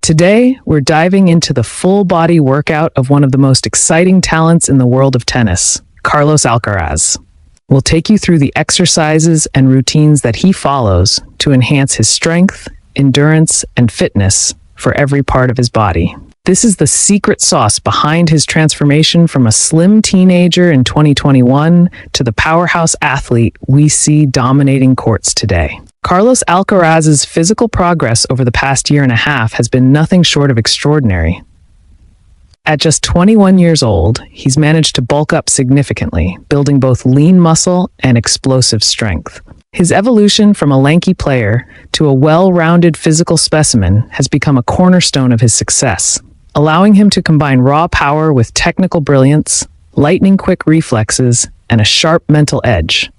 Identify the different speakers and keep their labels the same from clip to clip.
Speaker 1: Today, we're diving into the full-body workout of one of the most exciting talents in the world of tennis, Carlos Alcaraz. We'll take you through the exercises and routines that he follows to enhance his strength, endurance, and fitness for every part of his body. This is the secret sauce behind his transformation from a slim teenager in 2021 to the powerhouse athlete we see dominating courts today. Carlos Alcaraz's physical progress over the past year and a half has been nothing short of extraordinary. At just 21 years old, he's managed to bulk up significantly, building both lean muscle and explosive strength. His evolution from a lanky player to a well-rounded physical specimen has become a cornerstone of his success, allowing him to combine raw power with technical brilliance, lightning-quick reflexes, and a sharp mental edge.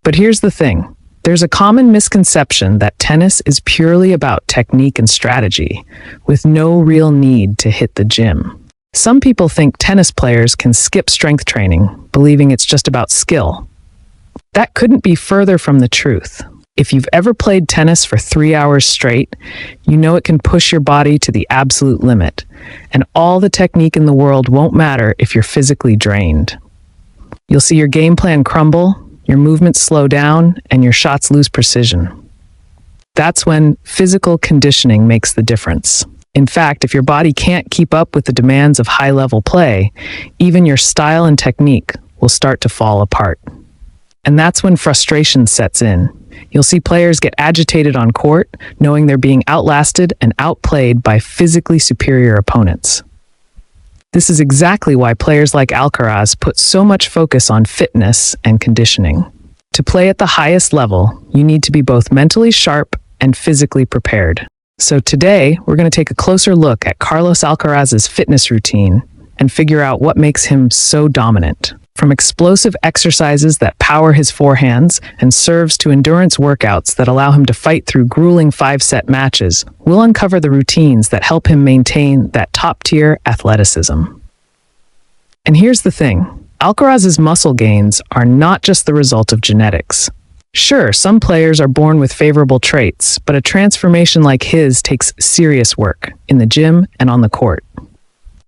Speaker 1: But here's the thing. There's a common misconception that tennis is purely about technique and strategy, with no real need to hit the gym. Some people think tennis players can skip strength training, believing it's just about skill. That couldn't be further from the truth. If you've ever played tennis for 3 hours straight, you know it can push your body to the absolute limit, and all the technique in the world won't matter if you're physically drained. You'll see your game plan crumble, your movements slow down, and your shots lose precision. That's when physical conditioning makes the difference. In fact, if your body can't keep up with the demands of high-level play, even your style and technique will start to fall apart. And that's when frustration sets in. You'll see players get agitated on court, knowing they're being outlasted and outplayed by physically superior opponents. This is exactly why players like Alcaraz put so much focus on fitness and conditioning. To play at the highest level, you need to be both mentally sharp and physically prepared. So today, we're going to take a closer look at Carlos Alcaraz's fitness routine and figure out what makes him so dominant. From explosive exercises that power his forehands and serves to endurance workouts that allow him to fight through grueling 5-set matches, we'll uncover the routines that help him maintain that top-tier athleticism. And here's the thing. Alcaraz's muscle gains are not just the result of genetics. Sure, some players are born with favorable traits, but a transformation like his takes serious work in the gym and on the court.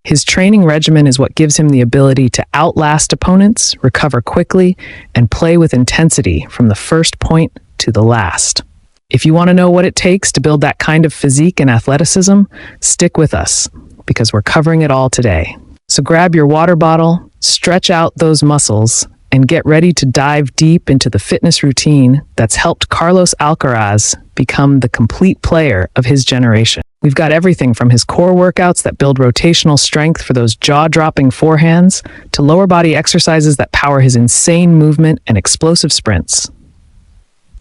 Speaker 1: His training regimen is what gives him the ability to outlast opponents, recover quickly, and play with intensity from the first point to the last. If you want to know what it takes to build that kind of physique and athleticism, stick with us, because we're covering it all today. So grab your water bottle, stretch out those muscles, and get ready to dive deep into the fitness routine that's helped Carlos Alcaraz become the complete player of his generation. We've got everything from his core workouts that build rotational strength for those jaw-dropping forehands to lower body exercises that power his insane movement and explosive sprints.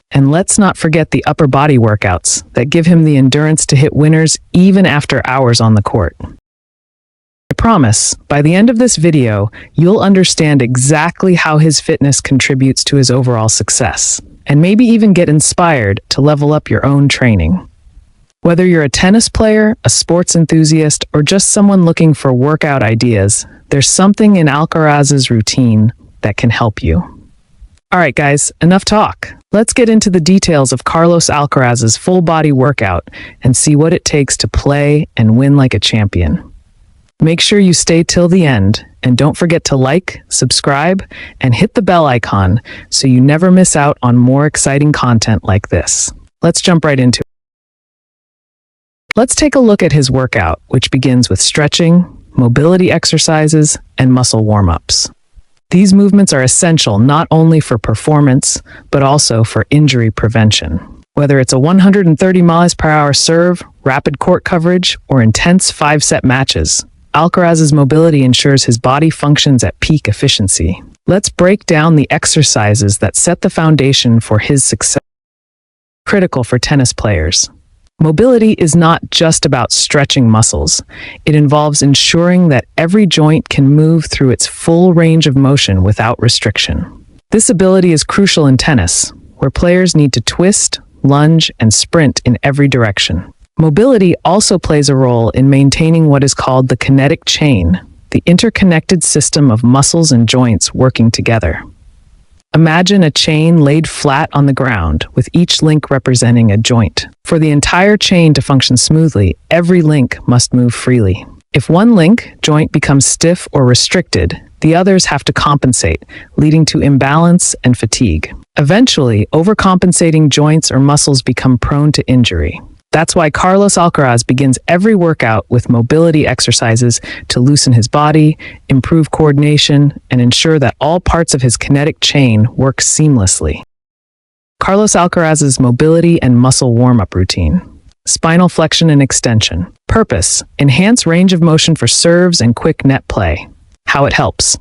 Speaker 1: And let's not forget the upper body workouts that give him the endurance to hit winners even after hours on the court. I promise, by the end of this video, you'll understand exactly how his fitness contributes to his overall success, and maybe even get inspired to level up your own training. Whether you're a tennis player, a sports enthusiast, or just someone looking for workout ideas, there's something in Alcaraz's routine that can help you. All right, guys, enough talk. Let's get into the details of Carlos Alcaraz's full-body workout and see what it takes to play and win like a champion. Make sure you stay till the end, and don't forget to like, subscribe, and hit the bell icon so you never miss out on more exciting content like this. Let's jump right into it. Let's take a look at his workout, which begins with stretching, mobility exercises, and muscle warm-ups. These movements are essential not only for performance, but also for injury prevention. Whether it's a 130 miles per hour serve, rapid court coverage, or intense 5-set matches, Alcaraz's mobility ensures his body functions at peak efficiency. Let's break down the exercises that set the foundation for his success. Critical for tennis players. Mobility is not just about stretching muscles. It involves ensuring that every joint can move through its full range of motion without restriction. This ability is crucial in tennis, where players need to twist, lunge, and sprint in every direction. Mobility also plays a role in maintaining what is called the kinetic chain, the interconnected system of muscles and joints working together. Imagine a chain laid flat on the ground, with each link representing a joint. For the entire chain to function smoothly, every link must move freely. If one link, joint, becomes stiff or restricted, the others have to compensate, leading to imbalance and fatigue. Eventually, overcompensating joints or muscles become prone to injury. That's why Carlos Alcaraz begins every workout with mobility exercises to loosen his body, improve coordination, and ensure that all parts of his kinetic chain work seamlessly. Carlos Alcaraz's mobility and muscle warm-up routine. Spinal flexion and extension. Purpose: enhance range of motion for serves and quick net play. How it helps.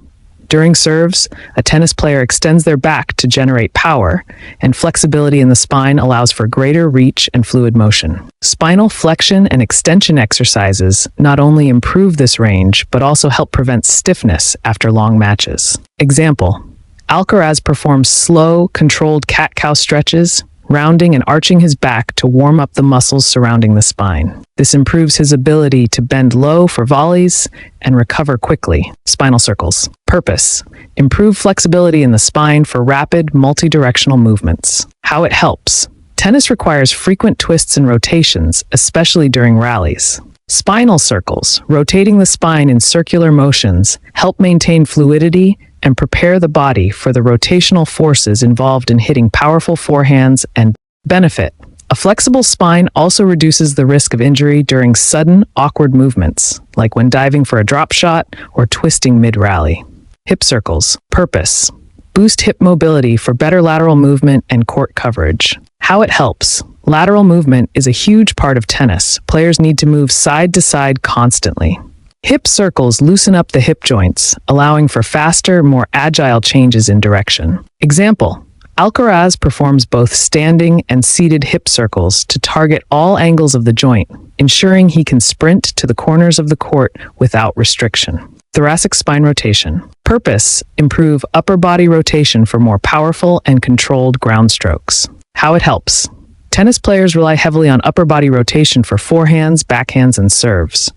Speaker 1: During serves, a tennis player extends their back to generate power, and flexibility in the spine allows for greater reach and fluid motion. Spinal flexion and extension exercises not only improve this range, but also help prevent stiffness after long matches. Example: Alcaraz performs slow, controlled cat-cow stretches, rounding and arching his back to warm up the muscles surrounding the spine. This improves his ability to bend low for volleys and recover quickly. Spinal circles. Purpose: improve flexibility in the spine for rapid, multi-directional movements. How it helps. Tennis requires frequent twists and rotations, especially during rallies. Spinal circles, rotating the spine in circular motions, help maintain fluidity and prepare the body for the rotational forces involved in hitting powerful forehands. And benefit: a flexible spine also reduces the risk of injury during sudden, awkward movements, like when diving for a drop shot or twisting mid-rally. Hip circles. Purpose: boost hip mobility for better lateral movement and court coverage. How it helps. Lateral movement is a huge part of tennis. Players need to move side to side constantly. Hip circles loosen up the hip joints, allowing for faster, more agile changes in direction. Example: Alcaraz performs both standing and seated hip circles to target all angles of the joint, ensuring he can sprint to the corners of the court without restriction. Thoracic spine rotation. Purpose: improve upper body rotation for more powerful and controlled ground strokes. How it helps. Tennis players rely heavily on upper body rotation for forehands, backhands, and serves.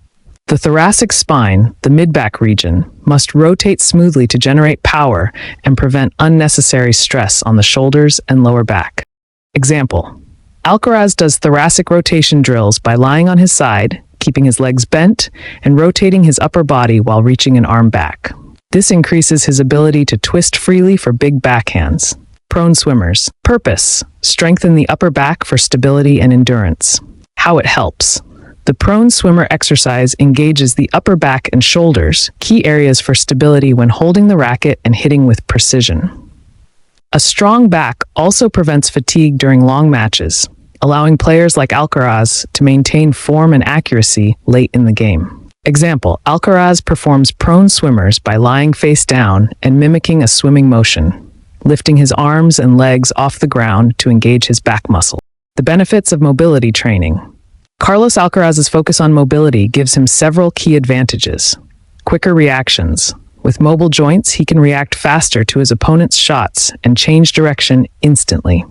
Speaker 1: The thoracic spine, the mid-back region, must rotate smoothly to generate power and prevent unnecessary stress on the shoulders and lower back. Example: Alcaraz does thoracic rotation drills by lying on his side, keeping his legs bent, and rotating his upper body while reaching an arm back. This increases his ability to twist freely for big backhands. Prone swimmers. Purpose: strengthen the upper back for stability and endurance. How it helps. The prone swimmer exercise engages the upper back and shoulders, key areas for stability when holding the racket and hitting with precision. A strong back also prevents fatigue during long matches, allowing players like Alcaraz to maintain form and accuracy late in the game. Example: Alcaraz performs prone swimmers by lying face down and mimicking a swimming motion, lifting his arms and legs off the ground to engage his back muscle. The benefits of mobility training. Carlos Alcaraz's focus on mobility gives him several key advantages. Quicker reactions. With mobile joints, he can react faster to his opponent's shots and change direction instantly.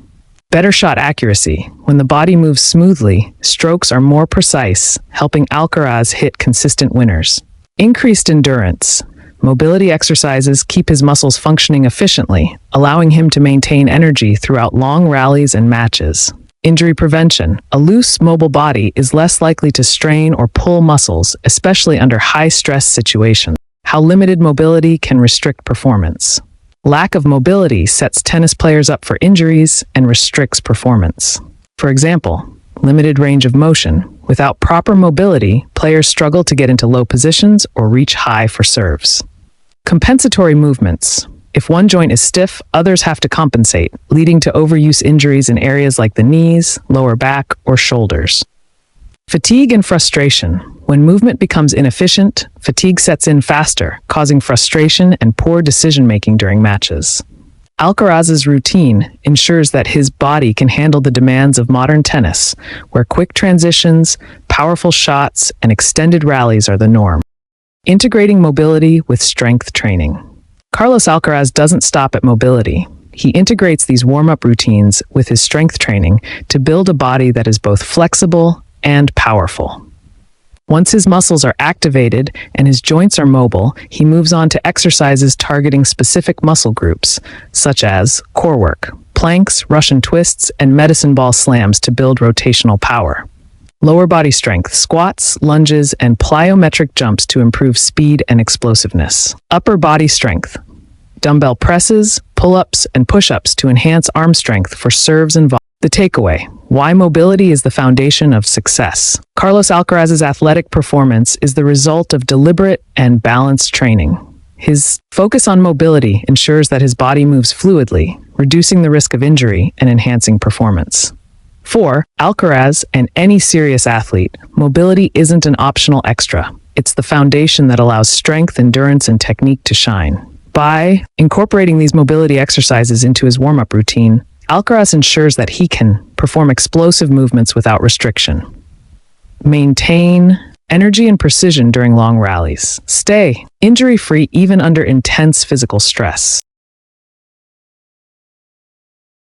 Speaker 1: Better shot accuracy. When the body moves smoothly, strokes are more precise, helping Alcaraz hit consistent winners. Increased endurance. Mobility exercises keep his muscles functioning efficiently, allowing him to maintain energy throughout long rallies and matches. Injury prevention. A loose, mobile body is less likely to strain or pull muscles, especially under high-stress situations. How limited mobility can restrict performance. Lack of mobility sets tennis players up for injuries and restricts performance. For example, limited range of motion. Without proper mobility, players struggle to get into low positions or reach high for serves. Compensatory movements. If one joint is stiff, others have to compensate, leading to overuse injuries in areas like the knees, lower back, or shoulders. Fatigue and frustration. When movement becomes inefficient, fatigue sets in faster, causing frustration and poor decision-making during matches. Alcaraz's routine ensures that his body can handle the demands of modern tennis, where quick transitions, powerful shots, and extended rallies are the norm. Integrating mobility with strength training. Carlos Alcaraz doesn't stop at mobility. He integrates these warm-up routines with his strength training to build a body that is both flexible and powerful. Once his muscles are activated and his joints are mobile, he moves on to exercises targeting specific muscle groups, such as core work, planks, Russian twists, and medicine ball slams to build rotational power. Lower body strength, squats, lunges, and plyometric jumps to improve speed and explosiveness. Upper body strength, dumbbell presses, pull-ups, and push-ups to enhance arm strength for serves and volleys. The takeaway: why mobility is the foundation of success. Carlos Alcaraz's athletic performance is the result of deliberate and balanced training. His focus on mobility ensures that his body moves fluidly, reducing the risk of injury and enhancing performance. For Alcaraz and any serious athlete, mobility isn't an optional extra. It's the foundation that allows strength, endurance, and technique to shine. By incorporating these mobility exercises into his warm-up routine, Alcaraz ensures that he can perform explosive movements without restriction, maintain energy and precision during long rallies, stay injury-free even under intense physical stress.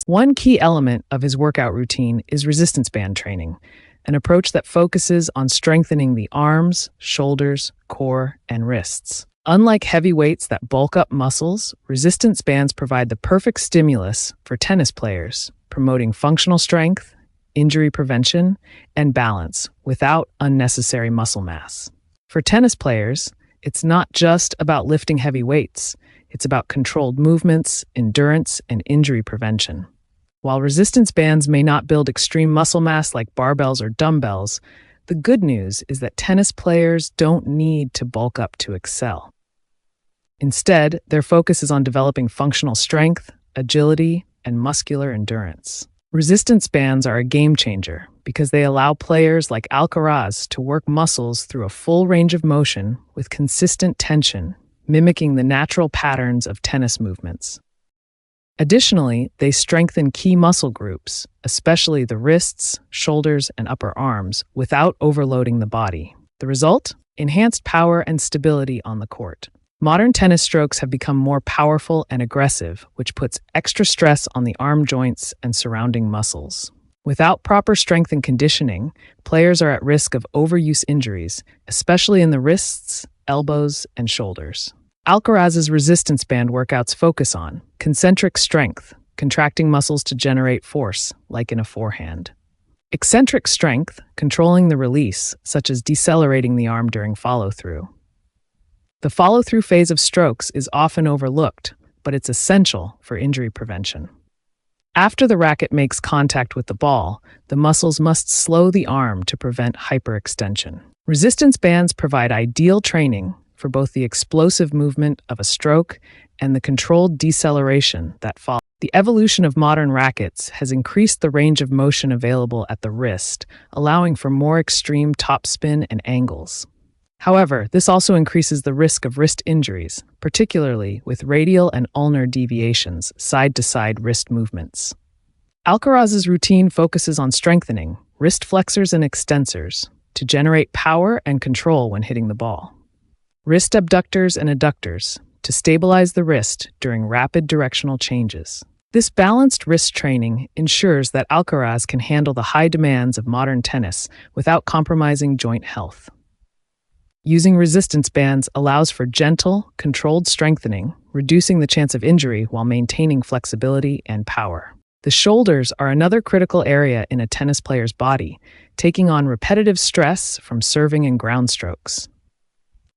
Speaker 1: One key element of his workout routine is resistance band training, an approach that focuses on strengthening the arms, shoulders, core, and wrists. Unlike heavy weights that bulk up muscles, resistance bands provide the perfect stimulus for tennis players, promoting functional strength, injury prevention, and balance without unnecessary muscle mass. For tennis players, it's not just about lifting heavy weights, it's about controlled movements, endurance, and injury prevention. While resistance bands may not build extreme muscle mass like barbells or dumbbells, the good news is that tennis players don't need to bulk up to excel. Instead, their focus is on developing functional strength, agility, and muscular endurance. Resistance bands are a game changer because they allow players like Alcaraz to work muscles through a full range of motion with consistent tension, mimicking the natural patterns of tennis movements. Additionally, they strengthen key muscle groups, especially the wrists, shoulders, and upper arms, without overloading the body. The result? Enhanced power and stability on the court. Modern tennis strokes have become more powerful and aggressive, which puts extra stress on the arm joints and surrounding muscles. Without proper strength and conditioning, players are at risk of overuse injuries, especially in the wrists, elbows, and shoulders. Alcaraz's resistance band workouts focus on concentric strength, contracting muscles to generate force, like in a forehand. Eccentric strength, controlling the release, such as decelerating the arm during follow-through. The follow-through phase of strokes is often overlooked, but it's essential for injury prevention. After the racket makes contact with the ball, the muscles must slow the arm to prevent hyperextension. Resistance bands provide ideal training for both the explosive movement of a stroke and the controlled deceleration that follows. The evolution of modern rackets has increased the range of motion available at the wrist, allowing for more extreme topspin and angles. However, this also increases the risk of wrist injuries, particularly with radial and ulnar deviations, side-to-side wrist movements. Alcaraz's routine focuses on strengthening wrist flexors and extensors to generate power and control when hitting the ball. Wrist abductors and adductors to stabilize the wrist during rapid directional changes. This balanced wrist training ensures that Alcaraz can handle the high demands of modern tennis without compromising joint health. Using resistance bands allows for gentle, controlled strengthening, reducing the chance of injury while maintaining flexibility and power. The shoulders are another critical area in a tennis player's body, taking on repetitive stress from serving and ground strokes.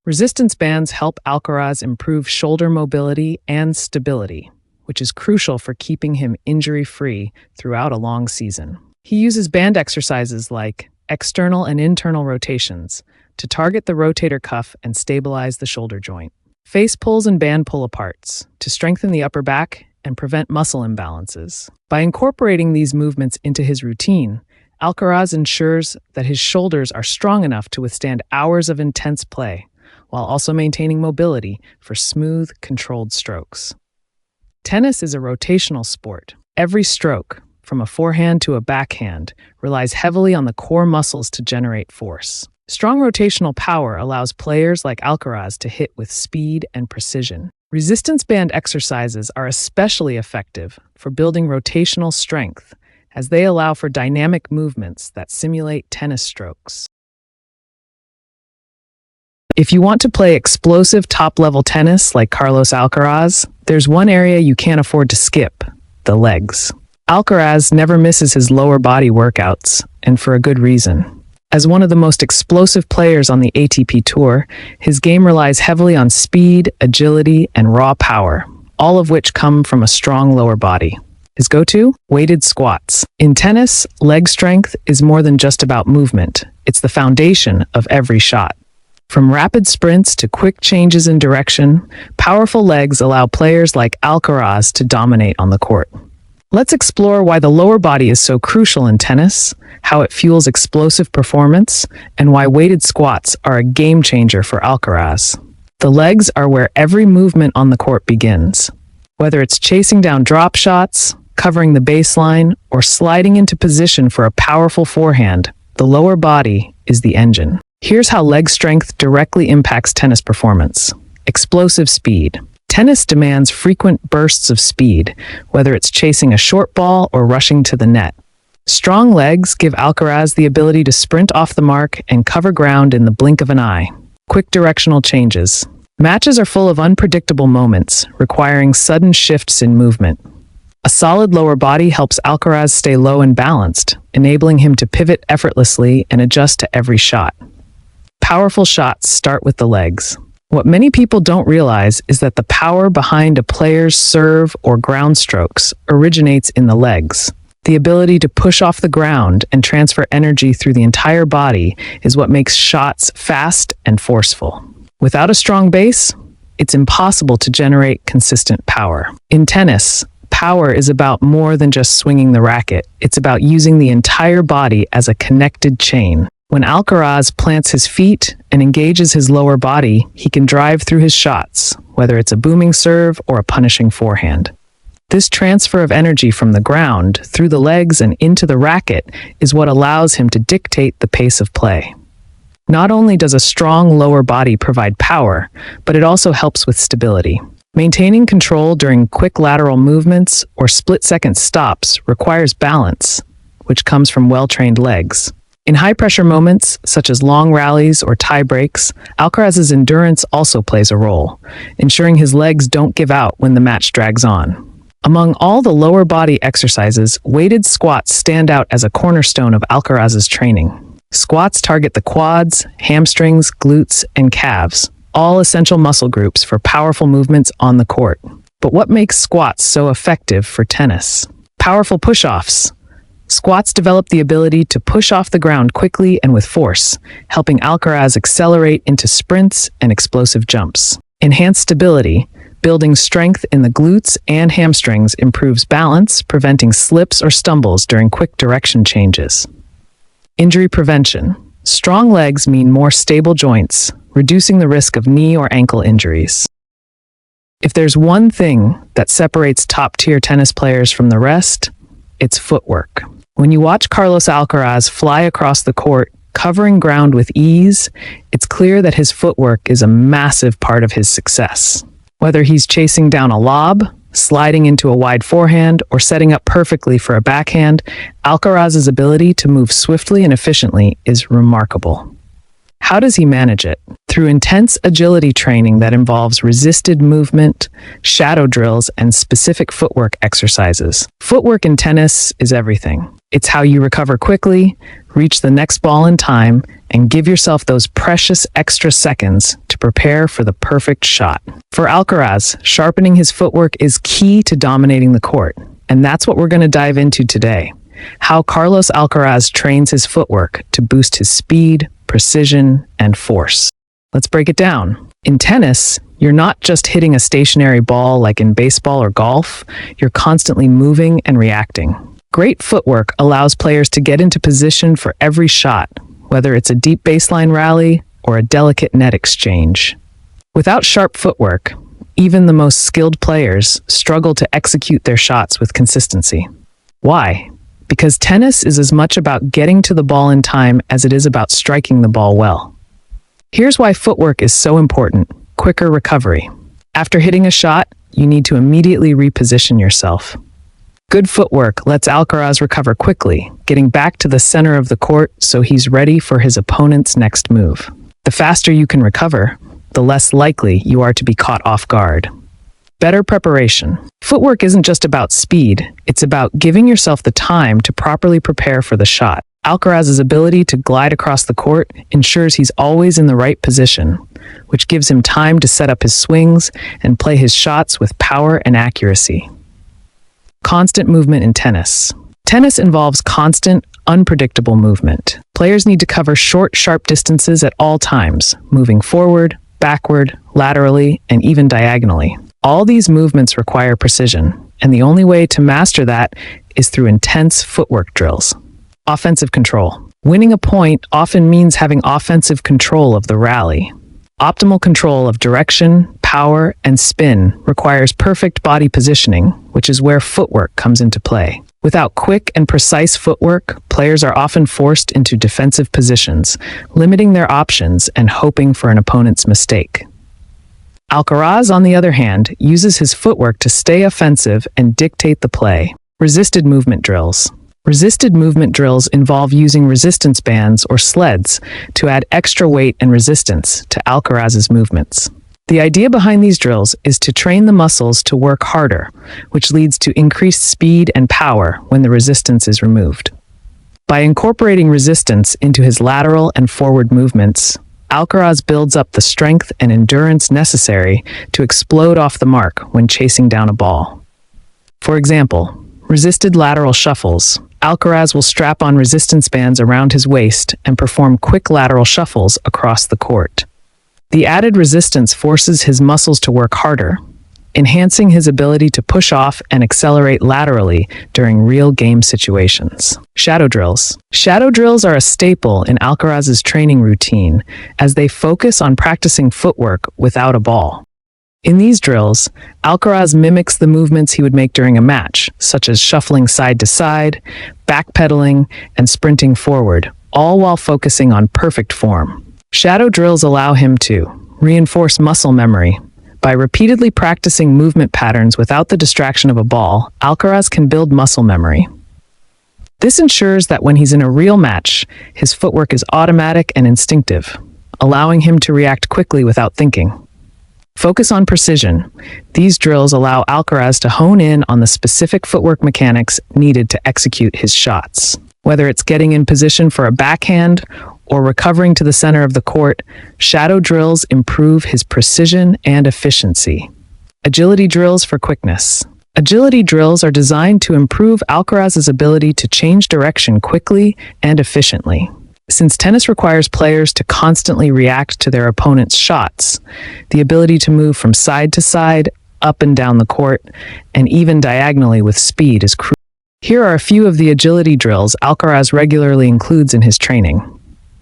Speaker 1: Resistance bands help Alcaraz improve shoulder mobility and stability, which is crucial for keeping him injury-free throughout a long season. He uses band exercises like external and internal rotations to target the rotator cuff and stabilize the shoulder joint. Face pulls and band pull-aparts to strengthen the upper back and prevent muscle imbalances. By incorporating these movements into his routine, Alcaraz ensures that his shoulders are strong enough to withstand hours of intense play, while also maintaining mobility for smooth, controlled strokes. Tennis is a rotational sport. Every stroke, from a forehand to a backhand, relies heavily on the core muscles to generate force. Strong rotational power allows players like Alcaraz to hit with speed and precision. Resistance band exercises are especially effective for building rotational strength, as they allow for dynamic movements that simulate tennis strokes. If you want to play explosive top-level tennis like Carlos Alcaraz, there's one area you can't afford to skip: the legs. Alcaraz never misses his lower body workouts, and for a good reason. As one of the most explosive players on the ATP Tour, his game relies heavily on speed, agility, and raw power, all of which come from a strong lower body. His go-to? Weighted squats. In tennis, leg strength is more than just about movement. It's the foundation of every shot. From rapid sprints to quick changes in direction, powerful legs allow players like Alcaraz to dominate on the court. Let's explore why the lower body is so crucial in tennis, how it fuels explosive performance, and why weighted squats are a game changer for Alcaraz. The legs are where every movement on the court begins. Whether it's chasing down drop shots, covering the baseline, or sliding into position for a powerful forehand, the lower body is the engine. Here's how leg strength directly impacts tennis performance. Explosive speed. Tennis demands frequent bursts of speed, whether it's chasing a short ball or rushing to the net. Strong legs give Alcaraz the ability to sprint off the mark and cover ground in the blink of an eye. Quick directional changes. Matches are full of unpredictable moments, requiring sudden shifts in movement. A solid lower body helps Alcaraz stay low and balanced, enabling him to pivot effortlessly and adjust to every shot. Powerful shots start with the legs. What many people don't realize is that the power behind a player's serve or ground strokes originates in the legs. The ability to push off the ground and transfer energy through the entire body is what makes shots fast and forceful. Without a strong base, it's impossible to generate consistent power. In tennis, power is about more than just swinging the racket. It's about using the entire body as a connected chain. When Alcaraz plants his feet and engages his lower body, he can drive through his shots, whether it's a booming serve or a punishing forehand. This transfer of energy from the ground, through the legs and into the racket, is what allows him to dictate the pace of play. Not only does a strong lower body provide power, but it also helps with stability. Maintaining control during quick lateral movements or split-second stops requires balance, which comes from well-trained legs. In high-pressure moments, such as long rallies or tie breaks, Alcaraz's endurance also plays a role, ensuring his legs don't give out when the match drags on. Among all the lower body exercises, weighted squats stand out as a cornerstone of Alcaraz's training. Squats target the quads, hamstrings, glutes, and calves, all essential muscle groups for powerful movements on the court. But what makes squats so effective for tennis? Powerful push-offs. Squats develop the ability to push off the ground quickly and with force, helping Alcaraz accelerate into sprints and explosive jumps. Enhanced stability. Building strength in the glutes and hamstrings improves balance, preventing slips or stumbles during quick direction changes. Injury prevention. Strong legs mean more stable joints, reducing the risk of knee or ankle injuries. If there's one thing that separates top-tier tennis players from the rest, it's footwork. When you watch Carlos Alcaraz fly across the court, covering ground with ease, it's clear that his footwork is a massive part of his success. Whether he's chasing down a lob, sliding into a wide forehand, or setting up perfectly for a backhand, Alcaraz's ability to move swiftly and efficiently is remarkable. How does he manage it? Through intense agility training that involves resisted movement, shadow drills, and specific footwork exercises. Footwork in tennis is everything. It's how you recover quickly, reach the next ball in time, and give yourself those precious extra seconds to prepare for the perfect shot. For Alcaraz, sharpening his footwork is key to dominating the court, and that's what we're going to dive into today. How Carlos Alcaraz trains his footwork to boost his speed, precision, and force. Let's break it down. In tennis, you're not just hitting a stationary ball like in baseball or golf, you're constantly moving and reacting. Great footwork allows players to get into position for every shot, whether it's a deep baseline rally or a delicate net exchange. Without sharp footwork, even the most skilled players struggle to execute their shots with consistency. Why? Because tennis is as much about getting to the ball in time as it is about striking the ball well. Here's why footwork is so important: quicker recovery. After hitting a shot, you need to immediately reposition yourself. Good footwork lets Alcaraz recover quickly, getting back to the center of the court so he's ready for his opponent's next move. The faster you can recover, the less likely you are to be caught off guard. Better preparation. Footwork isn't just about speed, it's about giving yourself the time to properly prepare for the shot. Alcaraz's ability to glide across the court ensures he's always in the right position, which gives him time to set up his swings and play his shots with power and accuracy. Constant movement in tennis. Tennis involves constant, unpredictable movement. Players need to cover short, sharp distances at all times, moving forward, backward, laterally, and even diagonally. All these movements require precision, and the only way to master that is through intense footwork drills. Offensive control. Winning a point often means having offensive control of the rally. Optimal control of direction, power, and spin requires perfect body positioning, which is where footwork comes into play. Without quick and precise footwork, players are often forced into defensive positions, limiting their options and hoping for an opponent's mistake. Alcaraz, on the other hand, uses his footwork to stay offensive and dictate the play. Resisted movement drills. Resisted movement drills involve using resistance bands or sleds to add extra weight and resistance to Alcaraz's movements. The idea behind these drills is to train the muscles to work harder, which leads to increased speed and power when the resistance is removed. By incorporating resistance into his lateral and forward movements, Alcaraz builds up the strength and endurance necessary to explode off the mark when chasing down a ball. For example, resisted lateral shuffles. Alcaraz will strap on resistance bands around his waist and perform quick lateral shuffles across the court. The added resistance forces his muscles to work harder, enhancing his ability to push off and accelerate laterally during real game situations. Shadow drills. Shadow drills are a staple in Alcaraz's training routine as they focus on practicing footwork without a ball. In these drills, Alcaraz mimics the movements he would make during a match, such as shuffling side to side, backpedaling, and sprinting forward, all while focusing on perfect form. Shadow drills allow him to reinforce muscle memory. By repeatedly practicing movement patterns without the distraction of a ball, Alcaraz can build muscle memory. This ensures that when he's in a real match, his footwork is automatic and instinctive, allowing him to react quickly without thinking. Focus on precision. These drills allow Alcaraz to hone in on the specific footwork mechanics needed to execute his shots. Whether it's getting in position for a backhand or recovering to the center of the court, shadow drills improve his precision and efficiency. Agility drills for quickness. Agility drills are designed to improve Alcaraz's ability to change direction quickly and efficiently. Since tennis requires players to constantly react to their opponent's shots, the ability to move from side to side, up and down the court, and even diagonally with speed is crucial. Here are a few of the agility drills Alcaraz regularly includes in his training.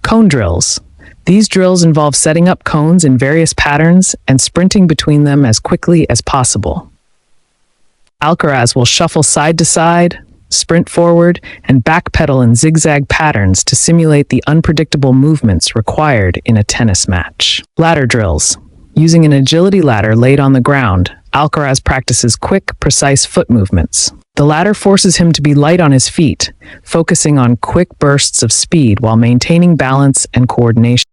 Speaker 1: Cone drills. These drills involve setting up cones in various patterns and sprinting between them as quickly as possible. Alcaraz will shuffle side to side, sprint forward, and backpedal in zigzag patterns to simulate the unpredictable movements required in a tennis match. Ladder drills. Using an agility ladder laid on the ground, Alcaraz practices quick, precise foot movements. The ladder forces him to be light on his feet, focusing on quick bursts of speed while maintaining balance and coordination.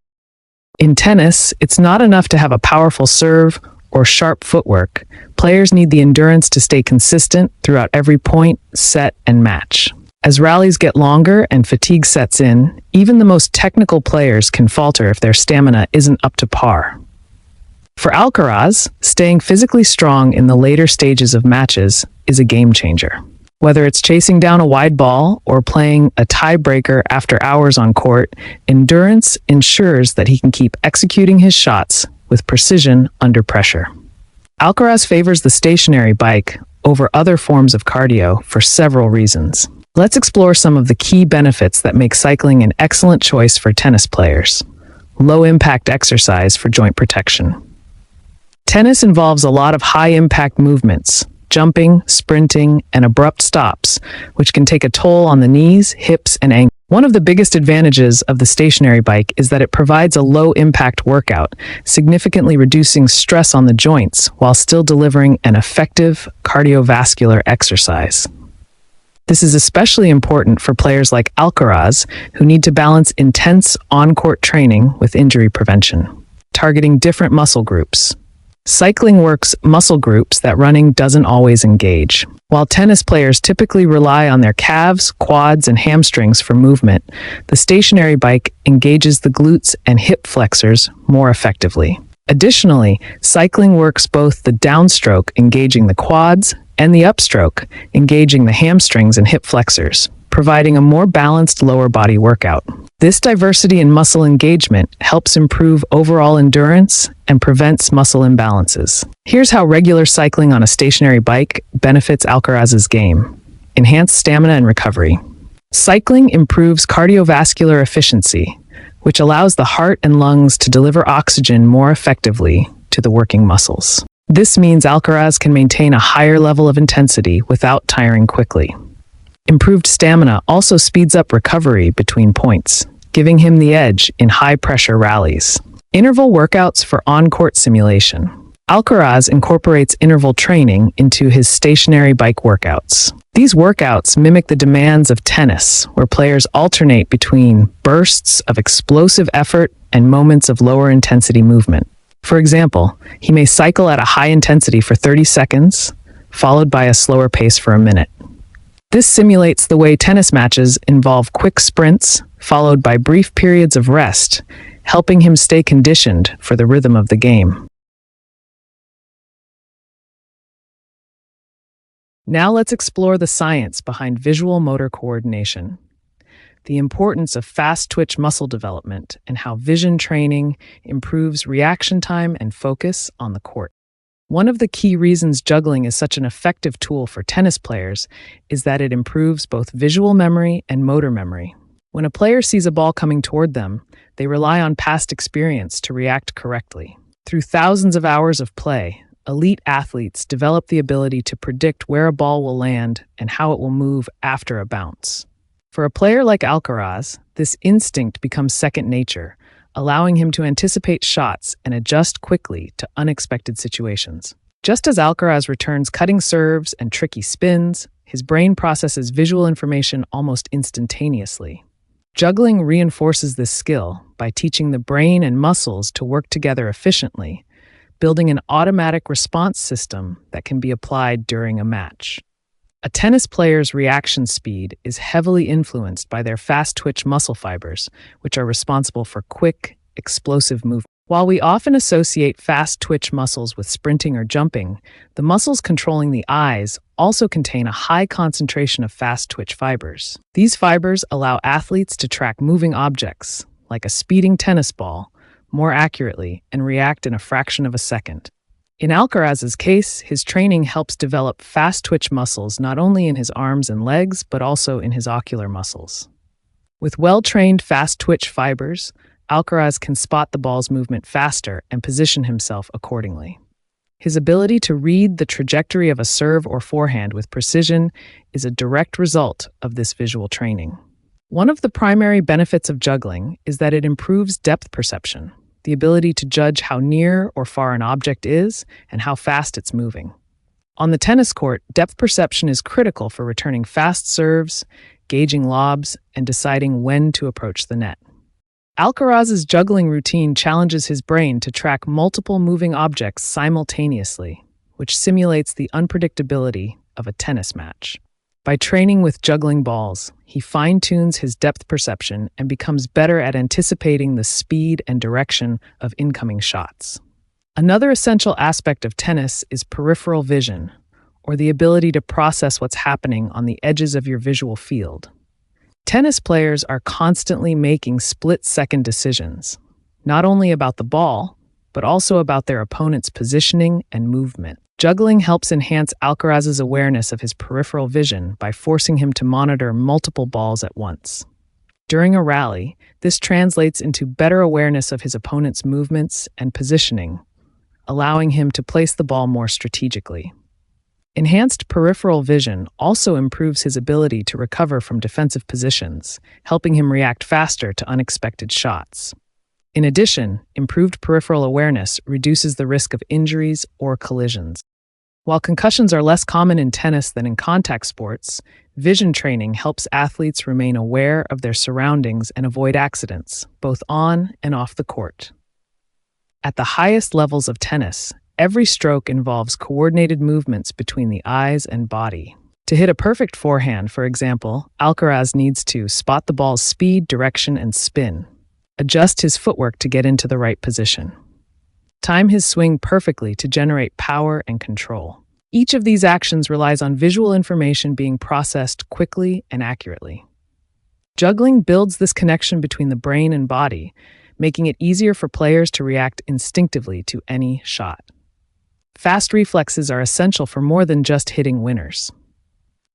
Speaker 1: In tennis, it's not enough to have a powerful serve or sharp footwork. Players need the endurance to stay consistent throughout every point, set, and match. As rallies get longer and fatigue sets in, even the most technical players can falter if their stamina isn't up to par. For Alcaraz, staying physically strong in the later stages of matches is a game changer. Whether it's chasing down a wide ball or playing a tiebreaker after hours on court, endurance ensures that he can keep executing his shots with precision under pressure. Alcaraz favors the stationary bike over other forms of cardio for several reasons. Let's explore some of the key benefits that make cycling an excellent choice for tennis players. Low-impact exercise for joint protection. Tennis involves a lot of high-impact movements, jumping, sprinting, and abrupt stops, which can take a toll on the knees, hips, and ankles. One of the biggest advantages of the stationary bike is that it provides a low-impact workout, significantly reducing stress on the joints while still delivering an effective cardiovascular exercise. This is especially important for players like Alcaraz, who need to balance intense on-court training with injury prevention. Targeting different muscle groups. Cycling works muscle groups that running doesn't always engage. While tennis players typically rely on their calves, quads, and hamstrings for movement, the stationary bike engages the glutes and hip flexors more effectively. Additionally, cycling works both the downstroke, engaging the quads, and the upstroke, engaging the hamstrings and hip flexors, providing a more balanced lower body workout. This diversity in muscle engagement helps improve overall endurance and prevents muscle imbalances. Here's how regular cycling on a stationary bike benefits Alcaraz's game. Enhanced stamina and recovery. Cycling improves cardiovascular efficiency, which allows the heart and lungs to deliver oxygen more effectively to the working muscles. This means Alcaraz can maintain a higher level of intensity without tiring quickly. Improved stamina also speeds up recovery between points, giving him the edge in high-pressure rallies. Interval workouts for on-court simulation. Alcaraz incorporates interval training into his stationary bike workouts. These workouts mimic the demands of tennis, where players alternate between bursts of explosive effort and moments of lower intensity movement. For example, he may cycle at a high intensity for 30 seconds, followed by a slower pace for a minute. This simulates the way tennis matches involve quick sprints, followed by brief periods of rest, helping him stay conditioned for the rhythm of the game. Now let's explore the science behind visual motor coordination, the importance of fast-twitch muscle development, and how vision training improves reaction time and focus on the court. One of the key reasons juggling is such an effective tool for tennis players is that it improves both visual memory and motor memory. When a player sees a ball coming toward them, they rely on past experience to react correctly. Through thousands of hours of play, elite athletes develop the ability to predict where a ball will land and how it will move after a bounce. For a player like Alcaraz, this instinct becomes second nature, allowing him to anticipate shots and adjust quickly to unexpected situations. Just as Alcaraz returns cutting serves and tricky spins, his brain processes visual information almost instantaneously. Juggling reinforces this skill by teaching the brain and muscles to work together efficiently, building an automatic response system that can be applied during a match. A tennis player's reaction speed is heavily influenced by their fast-twitch muscle fibers, which are responsible for quick, explosive movement. While we often associate fast-twitch muscles with sprinting or jumping, the muscles controlling the eyes also contain a high concentration of fast-twitch fibers. These fibers allow athletes to track moving objects, like a speeding tennis ball, more accurately and react in a fraction of a second. In Alcaraz's case, his training helps develop fast-twitch muscles not only in his arms and legs, but also in his ocular muscles. With well-trained fast-twitch fibers, Alcaraz can spot the ball's movement faster and position himself accordingly. His ability to read the trajectory of a serve or forehand with precision is a direct result of this visual training. One of the primary benefits of juggling is that it improves depth perception, the ability to judge how near or far an object is and how fast it's moving. On the tennis court, depth perception is critical for returning fast serves, gauging lobs, and deciding when to approach the net. Alcaraz's juggling routine challenges his brain to track multiple moving objects simultaneously, which simulates the unpredictability of a tennis match. By training with juggling balls, he fine-tunes his depth perception and becomes better at anticipating the speed and direction of incoming shots. Another essential aspect of tennis is peripheral vision, or the ability to process what's happening on the edges of your visual field. Tennis players are constantly making split-second decisions, not only about the ball, but also about their opponent's positioning and movement. Juggling helps enhance Alcaraz's awareness of his peripheral vision by forcing him to monitor multiple balls at once. During a rally, this translates into better awareness of his opponent's movements and positioning, allowing him to place the ball more strategically. Enhanced peripheral vision also improves his ability to recover from defensive positions, helping him react faster to unexpected shots. In addition, improved peripheral awareness reduces the risk of injuries or collisions. While concussions are less common in tennis than in contact sports, Vision training helps athletes remain aware of their surroundings and avoid accidents, both on and off the court. At the highest levels of tennis, every stroke involves coordinated movements between the eyes and body. To hit a perfect forehand, for example, Alcaraz needs to spot the ball's speed, direction, and spin, adjust his footwork to get into the right position, time his swing perfectly to generate power and control. Each of these actions relies on visual information being processed quickly and accurately. Juggling builds this connection between the brain and body, making it easier for players to react instinctively to any shot. Fast reflexes are essential for more than just hitting winners.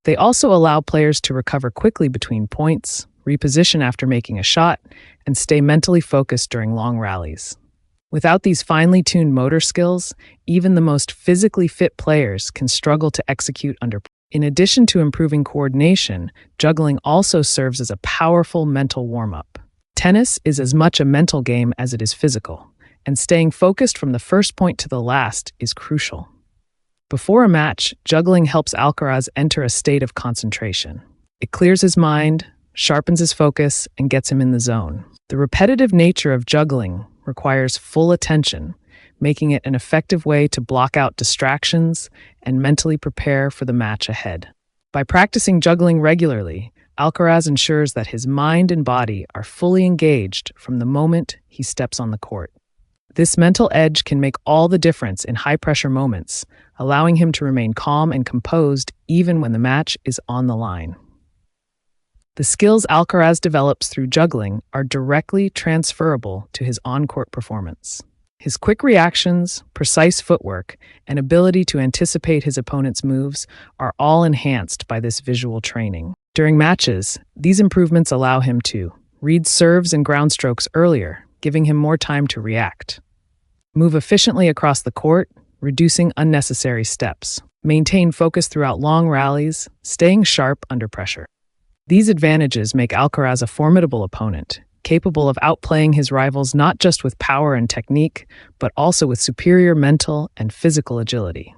Speaker 1: They also allow players to recover quickly between points, reposition after making a shot, and stay mentally focused during long rallies. Without these finely tuned motor skills, even the most physically fit players can struggle to execute under pressure. In addition to improving coordination, juggling also serves as a powerful mental warm-up. Tennis is as much a mental game as it is physical, and staying focused from the first point to the last is crucial. Before a match, juggling helps Alcaraz enter a state of concentration. It clears his mind, sharpens his focus, and gets him in the zone. The repetitive nature of juggling requires full attention, making it an effective way to block out distractions and mentally prepare for the match ahead. By practicing juggling regularly, Alcaraz ensures that his mind and body are fully engaged from the moment he steps on the court. This mental edge can make all the difference in high-pressure moments, allowing him to remain calm and composed even when the match is on the line. The skills Alcaraz develops through juggling are directly transferable to his on-court performance. His quick reactions, precise footwork, and ability to anticipate his opponent's moves are all enhanced by this visual training. During matches, these improvements allow him to read serves and ground strokes earlier, giving him more time to react, move efficiently across the court, reducing unnecessary steps, maintain focus throughout long rallies, staying sharp under pressure. These advantages make Alcaraz a formidable opponent, capable of outplaying his rivals not just with power and technique, but also with superior mental and physical agility.